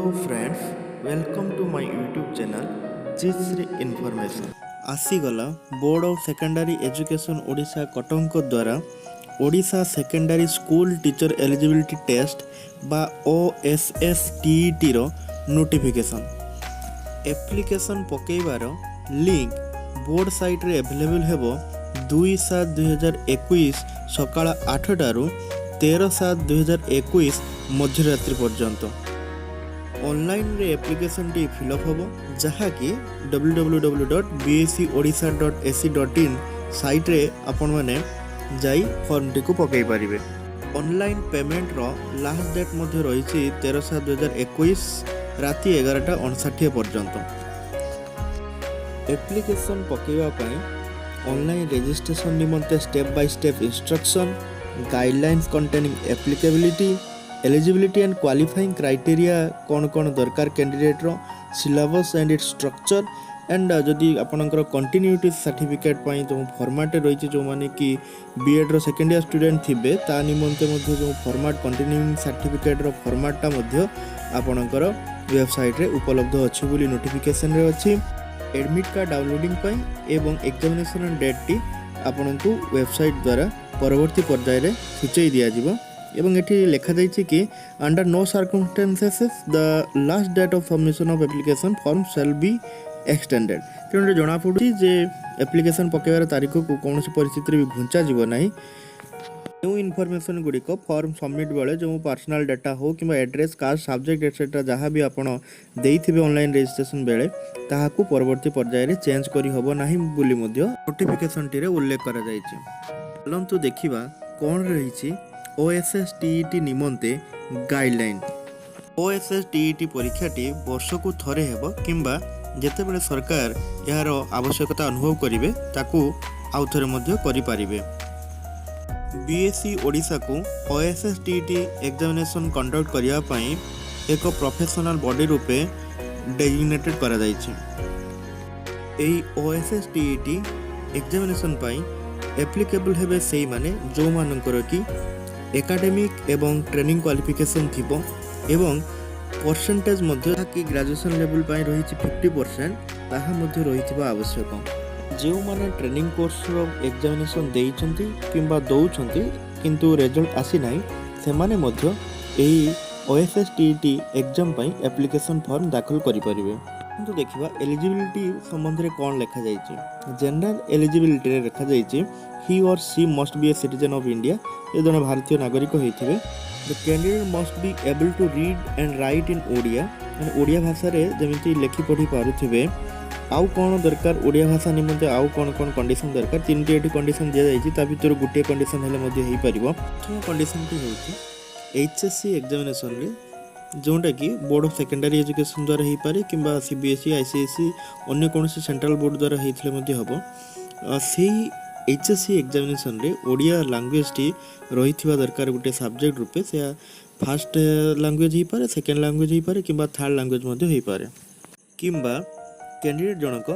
Hello friends, welcome to my YouTube channel Jisri Information। आसीगला board of secondary education Odisha Cuttack द्वारा Odisha secondary school teacher eligibility test बा OSSTET रो notification application पकेबार link board site रे available हेबो 2/7/2021 सकाळ 8टारू 13/7/2021 मध्यरात्रि पर्यंत ऑनलाइन रे एप्लिकेशन टी फिलअप होबो जहाँकि www.bscodisha.ac.in साइट रे आपण माने जाई फॉर्म टी को पकई परिबे। ऑनलाइन पेमेंट रो लास्ट डेट मध्ये रहिछि 13/7/2021 राति 11:59 पर्यंत। एप्लिकेशन पकेवा पई ऑनलाइन रजिस्ट्रेशन निमंते step by step instruction guidelines containing applicability eligibility and qualifying criteria कौन कौन दरकार कैंडिडेट रो syllabus and its structure and जदि आपनकर कंटिन्यूटी सर्टिफिकेट पई जो फॉर्मेट रही जो माने कि बीएड रो सेकेंड ईयर स्टूडेंट थिबे ता निमंते मध्ये जो फॉर्मेट कंटिन्यूइंग सर्टिफिकेट रो फॉर्मेटटा मध्ये आपनकर वेबसाइट रे उपलब्ध अछि बोली नोटिफिकेशन रे अछि। एडमिट कार्ड डाउनलोडिंग पई एवं एग्जामिनेशन डेट टी आपनकु वेबसाइट द्वारा परवर्ती पर्याय रे सूचई दिया जिवो एवं एठी लिखा जाइछि कि under no circumstances the last date of submission of application form shall be extended. तेणु जना पड़ुछि जे एप्लिकेशन पकेवार तारीख को कौन परिस्थिति भी घुंचा जीव नहीं। जो इनफॉरमेशन गुड़िक फॉर्म सबमिट बेले जो पर्सनल डाटा हो कि एड्रेस कास्ट सब्जेक्ट एक्सेट्रा जहाँ भी आप देइथिबे ऑनलाइन रजिस्ट्रेशन बेले ताहाकू परवर्ती पर्याय रे चेंज करि होबो नाही बोली मध्य नोटिफिकेशन टी रे उल्लेख करा जाइछि। चलंतु देखिबा कोन रहिछि OSSTET निमंते गाइडलाइन। OSSTET परीक्षाटी वर्षकू थरे हेबो किंबा जेतेबेले सरकार यार आवश्यकता अनुभव करिवे ताकू आउ थरे मध्य करि पारिबे। बीएससी ओडिशा को OSSTET एग्जामिनेशन कंडक्ट करिया पई एक प्रोफेशनल बॉडी रूपे डेजिग्नेटेड करा जाइछि। एई OSSTET एग्जामिनेशन पई एप्लीकेबल हेबे सेही माने जो मानकर कि एकाडेमिक एवं ट्रेनिंग क्वालिफिकेशन थिबो एवं परसेंटेज मध्य कि ग्रेजुएशन लेवल पाई रही 50% ताहा मध्य रहिथिबा आवश्यक। जो माने ट्रेनिंग कोर्स रो एग्जामिनेशन देइछंती किंबा दउछंती किंतु रिजल्ट आसी नाही से माने मध्य एही OSSTET एग्जाम पाई एप्लीकेशन फॉर्म दाखल करि परिबे। तो देखिबा एलिजिबिलिटी संबंध रे कोन लिखा जाइछि। जनरल एलिजिबिलिटी रे लिखा जाइछि he or she must be a citizen of India ये जने भारतीय नागरिक होइथिबे। The candidate must be able to read and write in Odia Odia भाषा रे जेमिति लेखि पढ़ी पारुथिबे। आउ कोन दरकार ओडिया भाषा निमंते आउ कोन कोन कंडीशन दरकार तीनटी एठी कंडीशन दिया जाइछि ता भितर गुटे कंडीशन हेले मध्ये हेइ परिबो। तो कंडीशन टी होउछि HSC एग्जामिनेशन रे जोटा कि बोर्ड ऑफ सेकेंडरी एजुकेशन द्वारा हेइ पारे किंबा CBSE ICSE अन्य कोनोसी सेंट्रल बोर्ड द्वारा हेइथिले मध्ये हबो। सेही HSC एग्जामिनेशन रे ओडिया लैंग्वेज टी रहिथिबा दरकार गुटे सब्जेक्ट रूपे से फर्स्ट लैंग्वेज हेइ पारे सेकंड लैंग्वेज हेइ पारे किंबा थर्ड लैंग्वेज मध्ये हेइ पारे किंबा कैंडिडेट जनक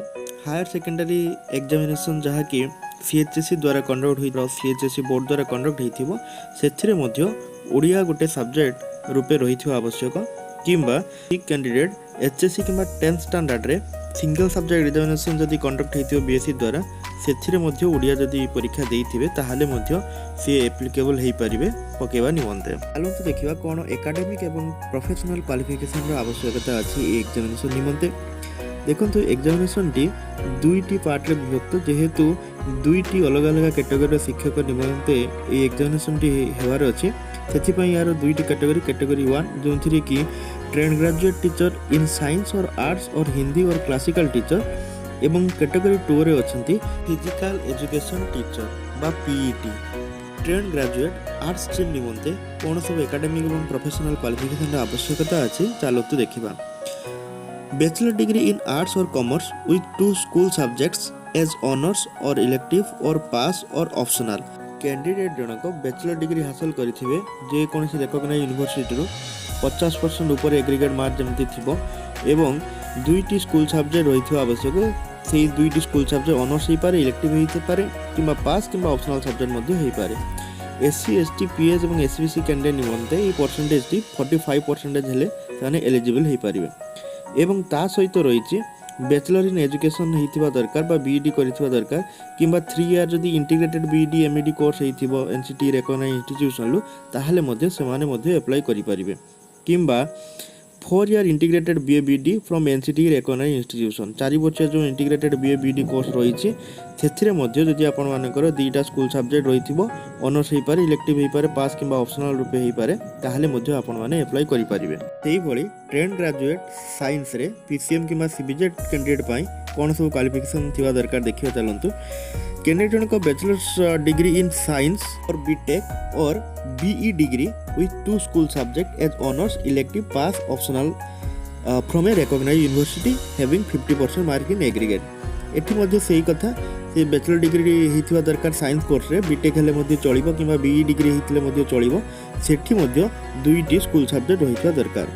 हायर सेकेंडरी एग्जामिनेशन जहाँ कि CHSE द्वारा कंडक्ट होई CHSE बोर्ड द्वारा कंडक्ट हेइथिबो सेथिरे मध्ये ओडिया गुटे सब्जेक्ट रूपे रहिथिबा आवश्यक किंबा कैंडिडेट HSC किंबा 10th स्टैंडर्ड रे सिंगल सब्जेक्ट एग्जामिनेशन जदि कंडक्ट हेइथिबो BSc द्वारा सेथिरे मध्ये ओडिया जदि परीक्षा देइथिबे ताहाले मध्ये से एप्लीकेबल हेइ परिबे पकेबा निमंते। आलो तो देखिबा कोन एकेडमिक एवं प्रोफेशनल क्वालिफिकेशन रो आवश्यकता अछि एग्जामिनेशन निमंते। देखंतु एग्जामिनेशन टी दुईटी पार्ट रे विभक्त जेहेतु दुईटी अलग अलग कैटेगरी शिक्षक निमंते ए एग्जामिनेशन टी हेवार अछि सेथि पई यार दुईटी कैटेगरी 1 जोंथिरे कि train graduate teacher in science और आर्ट्स और हिंदी और क्लासिकल टीचर एवं कैटेगरी 2 रे अछंती फिजिकल एजुकेशन टीचर बा PET। Train graduate arts stream निमंते कोन सब एकेडमिक एवं प्रोफेशनल क्वालिफिकेशन रो आवश्यकता अछि चालो तो देखिबा। Bachelor degree in arts or commerce with 2 school subjects as honours or elective or pass or optional. Candidate जनक बैचलर डिग्री हासिल करिथिबे जे कोनसी रिकॉग्नाइज्ड यूनिवर्सिटी रो 50% ऊपर एग्रीगेट मार्क जेमति थिबो एवं दुईटी स्कूल सब्जेक्ट रहिथिबा आवश्यक। सेही दुईटी स्कूल सब्जेक्ट ऑनर्स हेइ पारे इलेक्टिव हेइ पारे किंबा पास किंबा ऑप्शनल सब्जेक्ट मध्ये हेइ पारे। SC ST PS और SBC कैंडिडेट निमंते ये परसेंटेज टी 45% हेले ସେମାନେ ଏଲିଜିବଲ୍ ହୋଇପାରିବେ। ଏବଂ ତା ସହିତ ରହିଛି ବ୍ୟାଚଲର ଇନ୍ ଏଜୁକେସନ୍ ହେଇଥିବା ଦରକାର ବା ବିଇଡ଼ି କରିଥିବା ଦରକାର, କିମ୍ବା 3 ଇୟର୍ ଯଦି ଇଣ୍ଟିଗ୍ରେଟେଡ୍ ବିଇଡ଼ି ଏମ୍ଇଡ଼ି କୋର୍ସ ହେଇଥିବ ଏନ୍ସିଟି ରେକଗ୍ନାଇଜ୍ ଇନଷ୍ଟିଚ୍ୟୁସନରୁ ତାହେଲେ ମଧ୍ୟ ସେମାନେ ମଧ୍ୟ ଆପ୍ଲାଏ କରିପାରିବେ। କିମ୍ବା 4 year integrated BA BEd from NCTE recognise institution, 4 ବର୍ଷିଆ ଯେଉଁ ଇଣ୍ଟିଗ୍ରେଟେଡ୍ ବିଏ ବିଇଡ଼ି କୋର୍ସ ରହିଛି ସେଥିରେ ମଧ୍ୟ ଯଦି ଆପଣମାନଙ୍କର 2ଟା ସ୍କୁଲ୍ ସବଜେକ୍ଟ ରହିଥିବ, ଅନର୍ସ ହେଇପାରେ, ଇଲେକ୍ଟିଭ୍ ହେଇପାରେ, ପାସ୍ କିମ୍ବା ଅପସନାଲ୍ ରୂପେ ହେଇପାରେ, ତାହେଲେ ମଧ୍ୟ ଆପଣମାନେ ଆପ୍ଲାଏ କରିପାରିବେ। ସେହିଭଳି ଟ୍ରେଣ୍ଡ ଗ୍ରାଜୁଏଟ୍ ସାଇନ୍ସରେ PCM କିମ୍ବା CBZ କ୍ୟାଣ୍ଡିଡେଟ୍ ପାଇଁ କ'ଣ ସବୁ କ୍ୱାଲିଫିକେସନ୍ ଥିବା ଦରକାର ଦେଖିବା ଚାଲନ୍ତୁ। कैंडिडेट जनक bachelors degree in science or BTech or BE degree with 2 school subject as honours elective pass optional from a recognised university having 50% mark in aggregate. एठी मध्ये सही कथा से बैचलर डिग्री हेतिवा दरकार साइंस कोर्स रे, बीटेक हेले मध्ये चलिबो किंबा बीई डिग्री हेतिले मध्ये चलिबो, सेठी मध्ये 2टी स्कूल सब्जेक्ट होइतवा दरकार।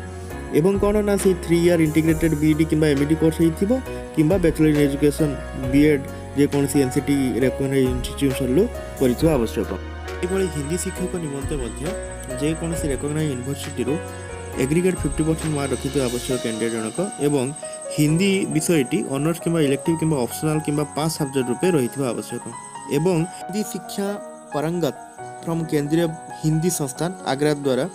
एवं कोन ना से 3 इयर इंटीग्रेटेड बीईडी किंबा एमईडी कोर्स हेतिबो किंबा बैचलर इन एजुकेशन बीएड जेकोसी एनसीटी रेकग्नाइज्ड इनस्टिट्यूशन कर आवश्यक। ये हिंदी शिक्षक निमंते जेकोसी रेकग्नाइज्ड यूनिवर्सिटी एग्रीगेट 50% मार्क रखि आवश्यक कैंडिडेट जनक एवं हिंदी विषयटी ऑनर्स किंबा इलेक्टिव किंबा ऑप्शनल किंबा पास सब्जेक्ट रूपे रही आवश्यक। एवं हिंदी शिक्षा पारंगत फ्रॉम केंद्रीय हिंदी संस्थान आग्रा द्वारा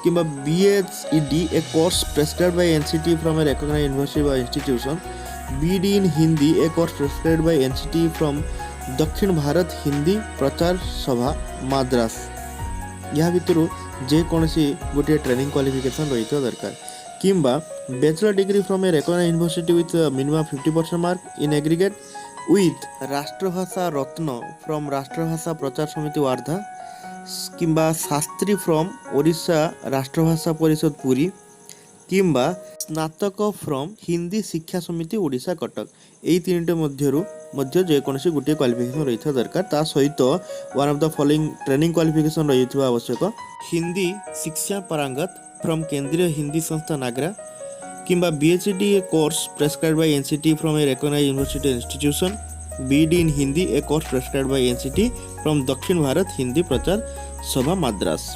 किंबा BHED a course prescribed by NCT from a recognised university व institution, BD in Hindi a course prescribed by NCT from Dakshin Bharat Hindi प्रचार सभा माद्रास। यह भितर जेकोसी गोटे ट्रेनिंग क्वालिफिकेशन रही दरकार। किंबा bachelor degree from a recognised university with minimum 50% mark in aggregate with Rashtrabhasha Ratna from राष्ट्रभाषा प्रचार समिति वार्धा, किंबा शास्त्री फ्रॉम ओडिशा राष्ट्रभाषा परिषद पुरी, किंबा स्नातक फ्रॉम हिंदी शिक्षा समिति ओडिशा कटक। यही 3टे मध्य जेकोसी गोटे क्वालिफिकेशन रही दरकार। ता सहित one of the following training qualification रही आवश्यक। हिंदी शिक्षा पारंगत फ्रॉम केंद्रीय हिंदी संस्थान आग्रा, किंबा BHD a course prescribed by NCT from a recognised university institution, BD in Hindi a course prescribed by NCT from Dakshin Bharat Hindi प्रचार सभा माद्रास।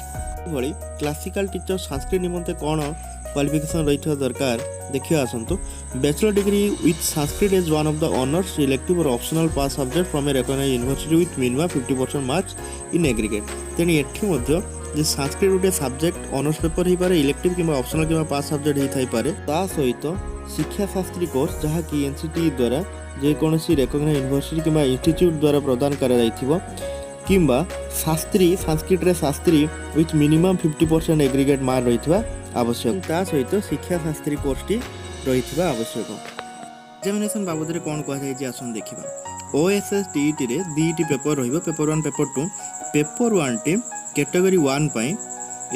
भली क्लासिकल टीचर संस्कृत निमंते कौन क्वालिफिकेशन रही दरकार देखिए आसतु। Bachelor degree with Sanskrit as one of the honours elective और optional pass subject from a recognised university with minimum 50% marks in aggregate. तेणु एठी मध्य जे संस्कृत गोटे सब्जेक्ट ऑनर्स पेपर हो पारे, इलेक्टिव किंबा ऑप्शनल किंबा पास सब्जेक्ट होता पारे। ता सहित शिक्षा शास्त्री कोर्स जहाँकि एनसीटी द्वारा जेकोसी रेकग्नाइज्ड यूनिवर्सिटी किंबा इंस्टीट्यूट द्वारा प्रदान करा जाइथिबो, किंबा शास्त्री संस्कृत रे Shastri with minimum 50% aggregate mark रही आवश्यक। ता सहित शिक्षा शास्त्री कोर्सटी रही आवश्यक। एग्जामिनेशन बाबद में कौन कहुई आसन देखा। OSS TET रे 2टी पेपर रहिबो, paper 1 paper 2। Paper 1 T category 1 पाई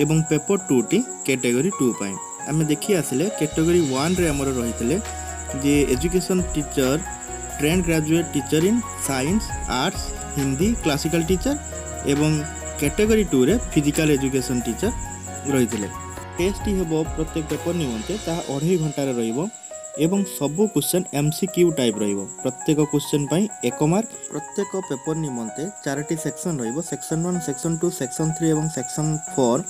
एवं पेपर 2 टी कैटेगरी 2 पाई। आम देखी आसिले कैटेगरी 1 रे हमर रहितले जे education teacher, trained graduate teacher in science arts Hindi classical teacher, एवं कैटेगरी 2 रे फिजिकल एजुकेशन टीचर रहितले। टेस्ट हेबो प्रत्येक पेपर निमंते ता 2.5 घंटा रहिबो एवं सबु क्वेश्चन MCQ टाइप रहिबो। प्रत्येक क्वेश्चन पई 1 मार्क। प्रत्येक पेपर निमंते 4टी सेक्शन रहिबो, सेक्शन 1, सेक्शन 2, सेक्शन 3 एवं सेक्शन 4।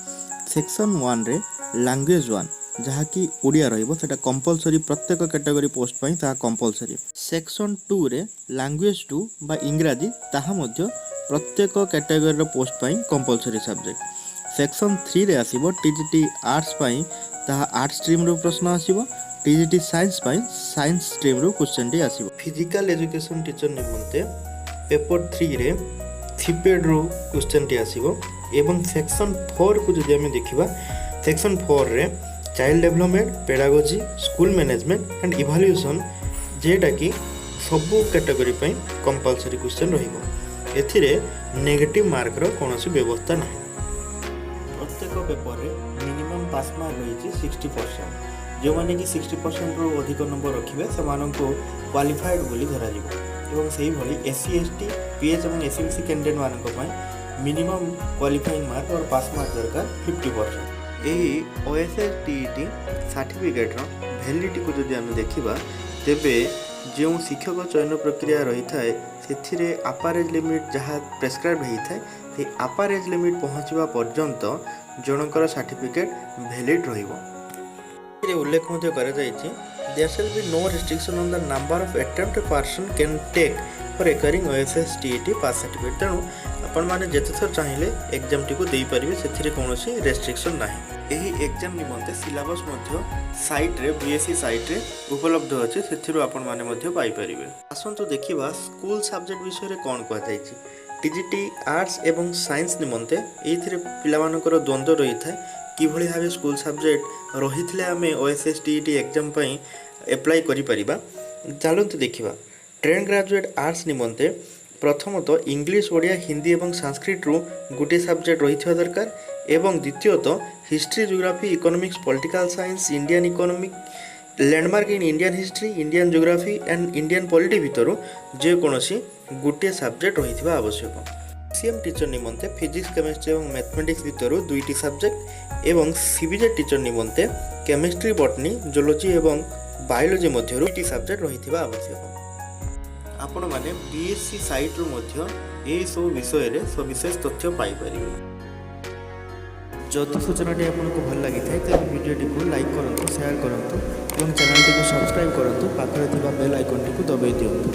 सेक्शन 1 रे लैंग्वेज 1 जहाँ कि ओडिया रहिबो, सेटा कंपलसरी प्रत्येक कैटेगरी पोस्ट पई ता कंपलसरी। सेक्शन 2 रे लैंग्वेज 2 बा इंग्रजी ताहा मध्य प्रत्येक कैटेगरी पोस्ट पई कंपलसरी सब्जेक्ट। सेक्शन 3 रे आसीबो TGT आर्ट्स पई ताहा आर्ट स्ट्रीम रो प्रश्न आसीबो, TGT साइंस पई साइंस स्ट्रीम रो क्वेश्चन टी आसीबो। फिजिकल एजुकेशन टीचर निमंते पेपर 3 रे थीपेड रो क्वेश्चन टी आसीबो। एवं सेक्शन 4 को जदि हम देखिबा, सेक्शन 4 रे child development, pedagogy, school management and evaluation जेटा कि सबु कैटेगरी पई कंपलसरी क्वेश्चन रहिबो। एथिरे नेगेटिव मार्क रो कोनोसी व्यवस्था नाही। प्रत्येक पेपर रे मिनिमम पास मार्क रही 60%। जो माने कि 60% रो अधिक नंबर रखिबे से मानको क्वालिफाइड बोली धरा जिवो। एवं सही भली SC ST PH एवं SMC कैंडिडेट मानको पई मिनिमम क्वालिफाइंग मार्क और पास मार्क दरकार 50%। एही OSS TET सर्टिफिकेट रो वैलिडिटी को जदि हम देखिबा तेबे जो शिक्षक चयन प्रक्रिया रही थाए सेथिरे अपर एज लिमिट जहाँ प्रेस्क्राइब होता है से अपर एज लिमिट पहुँचवा पर्यंत जनकर सर्टिफिकेट वैलिड रहिबो। ଏଥିରେ ଉଲ୍ଲେଖ ମଧ୍ୟ କରାଯାଇଛି there shall be no restriction on the number of attempt a person can take for acquiring OSS TET pass certificate। ତେଣୁ ଆପଣମାନେ ଯେତେଥର ଚାହିଁଲେ ଏକ୍ଜାମଟିକୁ ଦେଇପାରିବେ, ସେଥିରେ କୌଣସି ରେଷ୍ଟ୍ରିକ୍ସନ୍ ନାହିଁ। ଏହି ଏକ୍ଜାମ ନିମନ୍ତେ ସିଲାବସ୍ ମଧ୍ୟ ସାଇଟ୍ରେ BSc ସାଇଟ୍ରେ ଉପଲବ୍ଧ ଅଛି, ସେଥିରୁ ଆପଣମାନେ ମଧ୍ୟ ପାଇପାରିବେ। ଆସନ୍ତୁ ଦେଖିବା ସ୍କୁଲ ସବଜେକ୍ଟ ବିଷୟରେ କ'ଣ କୁହାଯାଇଛି। TGT ଆର୍ଟ୍ସ ଏବଂ ସାଇନ୍ସ ନିମନ୍ତେ ଏଇଥିରେ ପିଲାମାନଙ୍କର ଦ୍ୱନ୍ଦ୍ୱ ରହିଥାଏ, କିଭଳି ଭାବେ ସ୍କୁଲ ସବଜେକ୍ଟ ରହିଥିଲେ ଆମେ OSS TET ଏକ୍ଜାମ ପାଇଁ ଆପ୍ଲାଏ କରିପାରିବା। ଚାଲନ୍ତୁ ଦେଖିବା। ଟ୍ରେନ୍ ଗ୍ରାଜୁଏଟ୍ ଆର୍ଟ୍ସ ନିମନ୍ତେ ପ୍ରଥମତଃ ଇଂଲିଶ, ଓଡ଼ିଆ, ହିନ୍ଦୀ ଏବଂ ସାଂସ୍କ୍ରିଟରୁ ଗୋଟିଏ ସବଜେକ୍ଟ ରହିଥିବା ଦରକାର ଏବଂ ଦ୍ୱିତୀୟତଃ history, geography, economics, political science, Indian economic, landmark in Indian history, Indian geography and Indian polity ଭିତରୁ ଯେକୌଣସି ଗୋଟିଏ ସବଜେକ୍ଟ ରହିଥିବା ଆବଶ୍ୟକ। CM ଟିଚର ନିମନ୍ତେ ଫିଜିକ୍ସ, କେମିଷ୍ଟ୍ରି ଏବଂ ମ୍ୟାଥମେଟିକ୍ସ ଭିତରୁ ଦୁଇଟି ସବଜେକ୍ଟ ଏବଂ CBJ ଟିଚର ନିମନ୍ତେ କେମିଷ୍ଟ୍ରି, ବଟନି, ଜୁଲୋଜି ଏବଂ ବାୟୋଲୋଜି ମଧ୍ୟରୁ ଦୁଇଟି ସବଜେକ୍ଟ ରହିଥିବା ଆବଶ୍ୟକ। ଆପଣମାନେ BSc ସାଇଟ୍ରୁ ମଧ୍ୟ ଏହିସବୁ ବିଷୟରେ ସବିଶେଷ ତଥ୍ୟ ପାଇପାରିବେ। ଯଦି ସୂଚନାଟି ଆପଣଙ୍କୁ ଭଲ ଲାଗିଥାଏ ତେବେ ଭିଡ଼ିଓଟିକୁ ଲାଇକ୍ କରନ୍ତୁ, ସେୟାର କରନ୍ତୁ ଏବଂ ଚ୍ୟାନେଲଟିକୁ ସବସ୍କ୍ରାଇବ୍ କରନ୍ତୁ। ପାଖରେ ଥିବା ବେଲ୍ ଆଇକନ୍ଟିକୁ ଦବାଇ ଦିଅନ୍ତୁ।